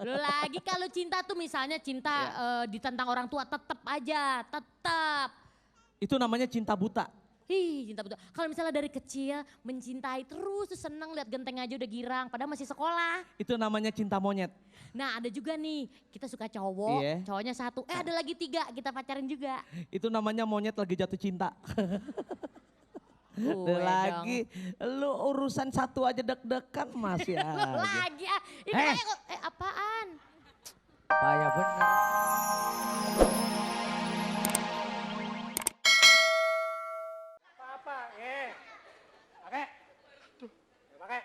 Lo lagi kalau cinta tuh misalnya cinta ditentang orang tua tetep aja, tetep. Itu namanya cinta buta. Cinta betul. Kalau misalnya dari kecil mencintai terus tuh seneng lihat genteng aja udah girang padahal masih sekolah. Itu namanya cinta monyet. Nah ada juga nih kita suka cowok, Iya. cowoknya satu, ada lagi 3 kita pacarin juga. Itu namanya monyet lagi jatuh cinta. Gue Lagi lu urusan satu aja deg-degan masih dong. Lo aja. lagi ah. Ini apaan? Payah bener. Apa? Pakai. Pakai.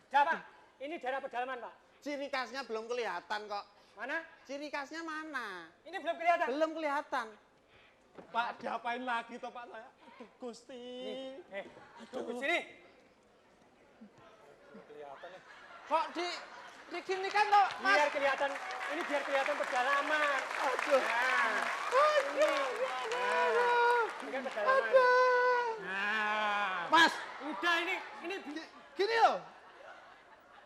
Siapa? Ini daerah pedalaman, Pak. Ciri khasnya belum kelihatan kok. Mana? Ciri khasnya mana? Ini belum kelihatan. Belum kelihatan. Pak, diapain lagi toh Pak saya? Aduh Gusti. Tunggu sini. Kok di gini kan lo, Mas? Biar kelihatan. Ini biar kelihatan pedalaman. Aduh. Nah, ini kan pedalaman. Nah, Mas, udah ini gini loh.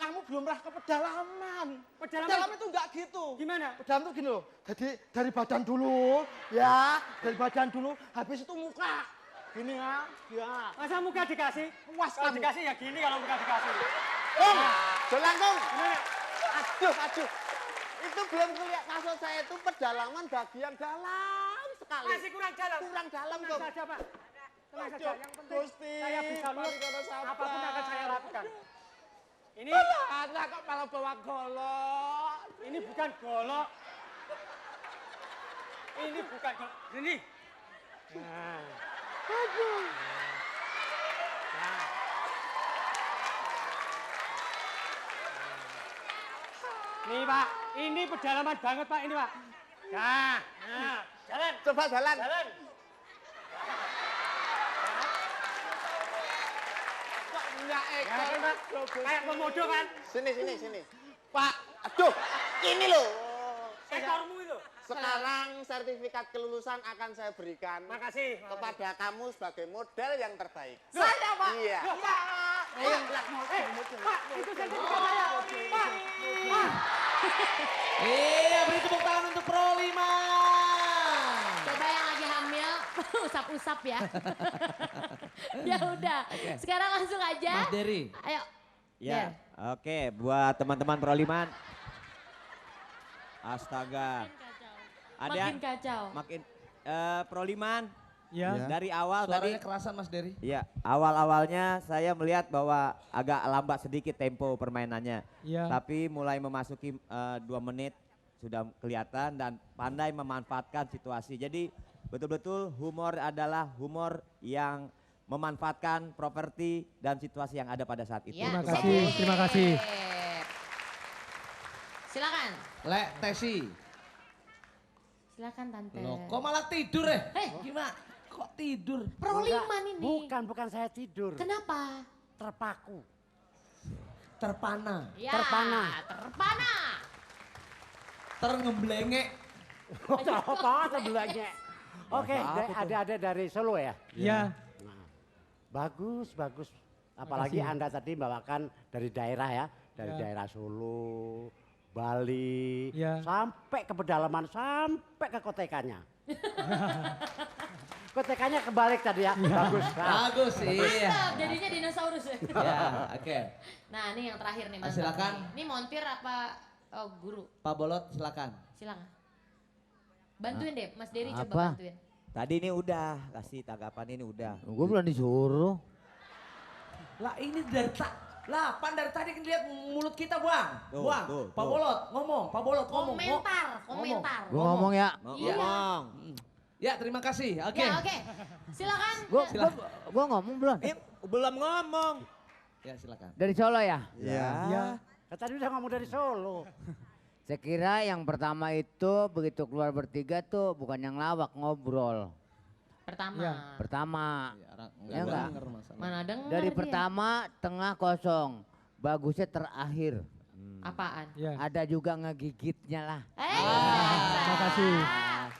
Kamu belum pernah ke pedalaman. Pedalaman itu enggak gitu. gimana? Pedalaman tuh gini loh. Jadi dari badan dulu, ya. Dari badan dulu, habis itu muka. Gini ya, ya. Masa muka dikasih? Puas Kalau kamu. dikasih ya gini kalau muka dikasih. Kong, jalan Kong. Gimana? Aduh. Itu belum kelihatan. Maksud saya itu pedalaman bagian dalam sekali. Masih kurang dalam. Kurang dalam, Tenang Kong. saja, Pak. Tenang saja. Yang penting Gusti, saya bisa lulus. paling sabar. Apapun akan saya lakukan. Ini Anak kok malah bawa golok. ini bukan golok. Ini bukan golok. Ini. Nah. Nih Pak, ini pedalaman banget Pak ini Pak. Nah, jalan, Coba jalan. jalan. Kok enggak Ya ekor? kan Pak, kayak komodo kan? Sini. Pak, aduh, ini loh. Ekormu itu. Sekarang sertifikat kelulusan akan saya berikan Makasih. kepada kamu sebagai model yang terbaik. Saya Pak. Iya. Pak, itu sertifikat saya. Pak. Iya, beri tepuk tangan untuk Pro 5. Coba yang lagi hamil usap-usap ya. Ya udah, sekarang langsung aja. Mas Dery. Ayo. Ya, oke buat teman-teman Proliman. Astaga. Makin kacau. Makin Proliman. Ya. Dari awal Suaranya tadi. kerasan Mas Dery. Iya, awal-awalnya saya melihat bahwa agak lambat sedikit tempo permainannya. Iya. Tapi mulai memasuki 2 menit sudah kelihatan dan pandai memanfaatkan situasi. Jadi betul-betul humor adalah humor yang memanfaatkan properti dan situasi yang ada pada saat itu. Ya, Terima kasih. Silakan. Le, Tesi. Silakan Tante. Loh, kok malah tidur ya? Gimana? Kok tidur? Proliman ini. Bukan saya tidur. Kenapa? Terpaku. Terpana, Ya, Terpana. Terpana. terngeblengek. Apa sebelahnya? Oke, ada dari Solo ya? Iya, Nah, bagus. Apalagi Anda tadi bawakan dari daerah ya, dari Ya. daerah Solo, Bali, Ya. sampai ke pedalaman, sampai ke kotekannya. Kotekannya kebalik tadi ya, bagus. Bagus, iya. Mantap, jadinya dinosaurus ya. Ya, oke. Nah ini yang terakhir nih Mas. Silakan. Ini montir apa guru? Pak Bolot silakan. Silakan. Bantuin deh, Mas Dery coba Apa? bantuin. Tadi ini udah, kasih tanggapan ini udah. Gue belum disuruh. Lah ini dari Pan dari tadi kan lihat mulut kita buang. Tuh, Buang. tuh, Pak tuh. Bolot ngomong, Pak Bolot ngomong. Komentar. Gue ngomong ya. Iya. Ngomong. Ya, terima kasih. Oke. Ya oke, silakan. Gue ngomong belum. Belum ngomong. Ya, silakan. Dari Solo ya. Ya. Tadi udah ngomong dari Solo. Saya kira yang pertama itu begitu keluar bertiga tuh bukan yang lawak, ngobrol. Pertama. Iya. Pertama. Ya enggak? denger masalah. Mana denger Dari dia. pertama tengah kosong. Bagusnya terakhir. Apaan? iya. Ada juga ngegigitnya lah. Makasih.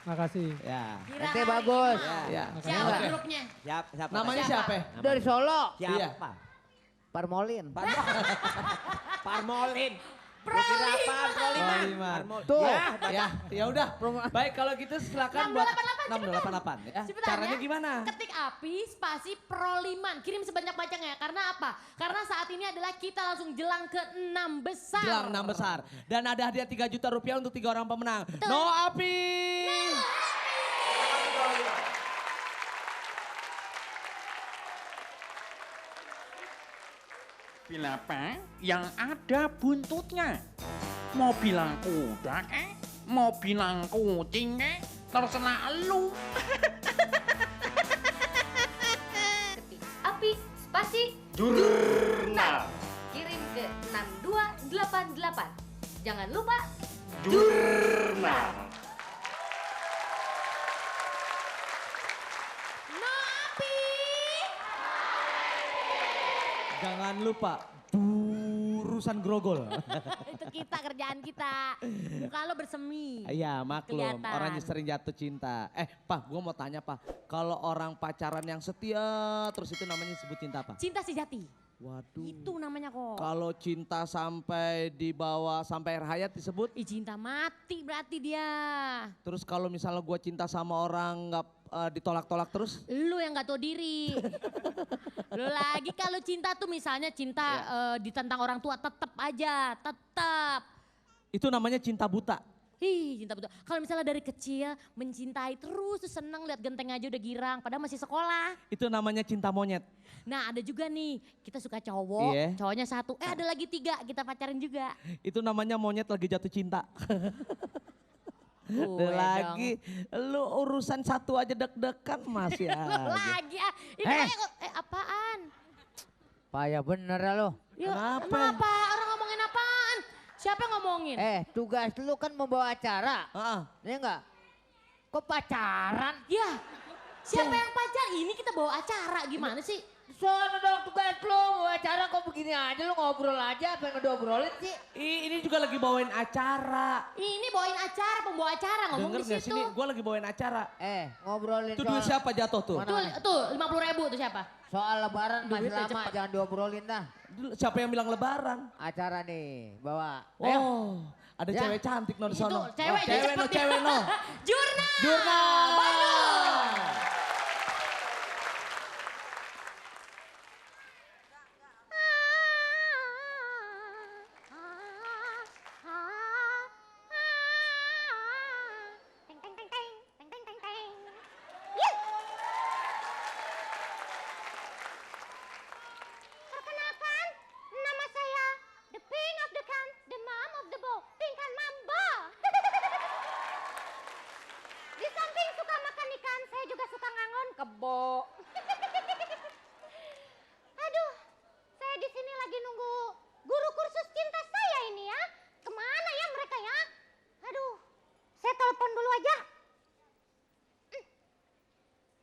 Makasih. Ya. Kirain. Ente bagus. Ya. Siapa Oke. grupnya? Siapa? Namanya siapa? Dari Solo. Siapa? Parmolin. Parmolin. Proliman. Tuh. Ya udah. Baik kalau gitu silakan buat 6288 ya. Cepetan Caranya ya. gimana? Ketik api spasi Proliman. Kirim sebanyak-banyaknya. Karena apa? Karena saat ini adalah kita langsung jelang ke 6 besar. Jelang 6 besar. Dan ada hadiah 3 juta rupiah untuk 3 orang pemenang. No Api! Mobil apa yang ada buntutnya? Mau bilang kuda mau bilang kucing terserah lu. Ketik api spasi Jurnal. kirim ke 6288. Jangan lupa Jurnal. No Api! Jangan lupa urusan grogol. Itu kita kerjaan kita. Muka lo bersemi. Iya maklum, Kelihatan. orang yang sering jatuh cinta. Pak, gue mau tanya Pak, kalau orang pacaran yang setia terus itu namanya sebut cinta apa? Cinta sejati. Waduh. Itu namanya kok. Kalau cinta sampai dibawa sampai akhir hayat disebut? Cinta mati berarti dia. Terus kalau misalnya gue cinta sama orang nggak ditolak-tolak terus? Lu yang gak tahu diri. Lu lagi kalau cinta tuh misalnya cinta ditentang orang tua tetep aja, tetep. Itu namanya cinta buta. Cinta betul. Kalau misalnya dari kecil mencintai terus tuh seneng lihat genteng aja udah girang padahal masih sekolah. Itu namanya cinta monyet. Nah ada juga nih kita suka cowok, Iya. cowoknya 1, ada lagi 3 kita pacarin juga. Itu namanya monyet lagi jatuh cinta. Gue Lagi lu urusan satu aja deg-degan masih aja. Lagi ini apaan? Payah bener ya lo. Ya, Kenapa? emang apa? Orang ngomongin apaan? Siapa yang ngomongin? Tugas lu kan membawa acara. Heeh. Iya enggak? Kok pacaran? Ya, siapa yang pacar? Ini kita bawa acara gimana sih? Soalnya dong tugas lu bawa acara kok begini aja lu ngobrol aja apa yang ngobrolin sih? Ini juga lagi bawain acara. Ini bawain acara, pembawa acara ngomong Denger di gak situ. sini, gue lagi bawain acara. Ngobrolin Itu duit siapa jatuh tuh? Tuh 50.000 tuh siapa? Soal lebaran masih Duitnya lama, cepet. jangan diobrolin dah. Siapa yang bilang lebaran? Acara nih, bawa. Oh, ada Ya. cewek cantik no di Itu sono. cewek, dia cewek no, cepet. cewek no. Jurnal! Jurnal! Bandung! Perkenalkan, nama saya the Pink of the Can, the Mom of the Bow, Pingkan Mamba. Di samping suka makan ikan, saya juga suka ngangon kebo. Aduh, saya di sini lagi nunggu guru kursus cinta saya ini ya. Kemana ya mereka ya? Aduh, saya telepon dulu aja.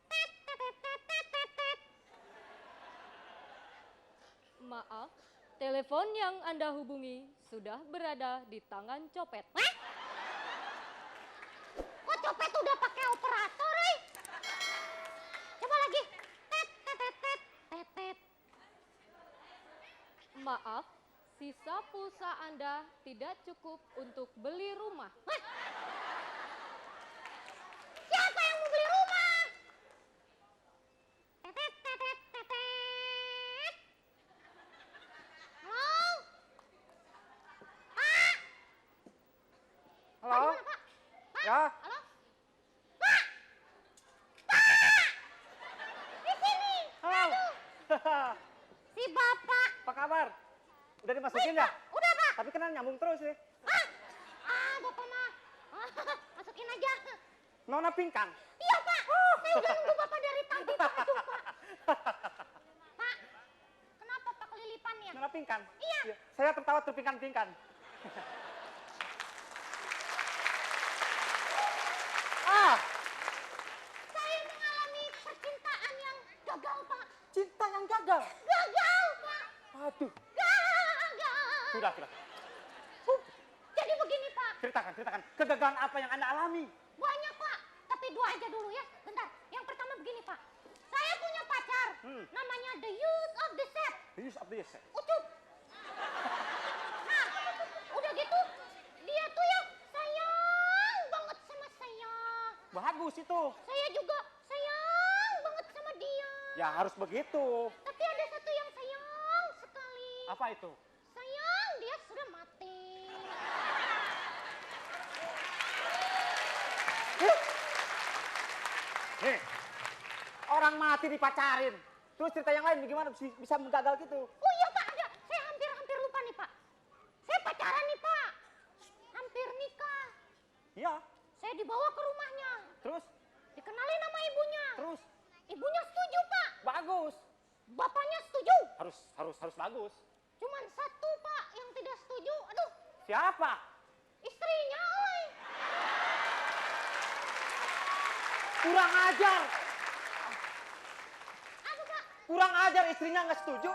Tet, tet, tet, tet, tet, tet, tet. maaf, telepon yang Anda hubungi sudah berada di tangan copet. Hah? Kok copet udah pakai operator, Coba lagi. Tet, tet, tet, tet, tet, tet. Maaf, sisa pulsa Anda tidak cukup untuk beli rumah. Hah? Siapa yang mau beli rumah? Tet, tet, tet, tet, tet, tet. Halo? Pak? Halo? Pak, gimana, Pak? Pak? Ya? Halo? Pak? Pak! Di sini. Halo? Si Bapak. Apa kabar? Udah dimasukin ya? Udah, Pak. Tapi kan nyambung terus sih. Bapak mah. Masukin aja. Nona pingkan. Iya, Pak. Saya udah nunggu Bapak dari tadi, Pak. Aduh, Pak. Pak, kenapa Pak kelilipannya? Nona pingkan. Iya. Saya tertawa terpingkan-pingkan. Saya mengalami percintaan yang gagal, Pak. Cinta yang gagal. Gagal, Pak. Aduh. Gagal. Sudah. Jadi begini, Pak. Ceritakan. Kegagalan apa yang Anda alami? Banyak, Pak. Tapi 2 aja dulu ya. Bentar. Yang pertama begini, Pak. Saya punya pacar. Namanya the youth of the set. Use of this. Ucup. Nah, udah serius itu. Saya juga sayang banget sama dia. Ya harus begitu. Tapi ada satu yang sayang sekali. Apa itu? Sayang, dia sudah mati. Nih, orang mati dipacarin. Terus cerita yang lain gimana bisa menggagal gitu? Oh iya Pak, ada. Saya hampir lupa nih Pak. Saya pacaran nih Pak. Hampir nikah. Iya. Saya dibawa ke rumahnya. Terus? Dikenalin sama ibunya. Terus? Ibunya setuju Pak. Bagus. Bapaknya setuju. Harus bagus. Cuman satu Pak yang tidak setuju. Aduh, Siapa? istrinya oi. Kurang ajar. Aduh Pak. Kurang ajar istrinya nggak setuju.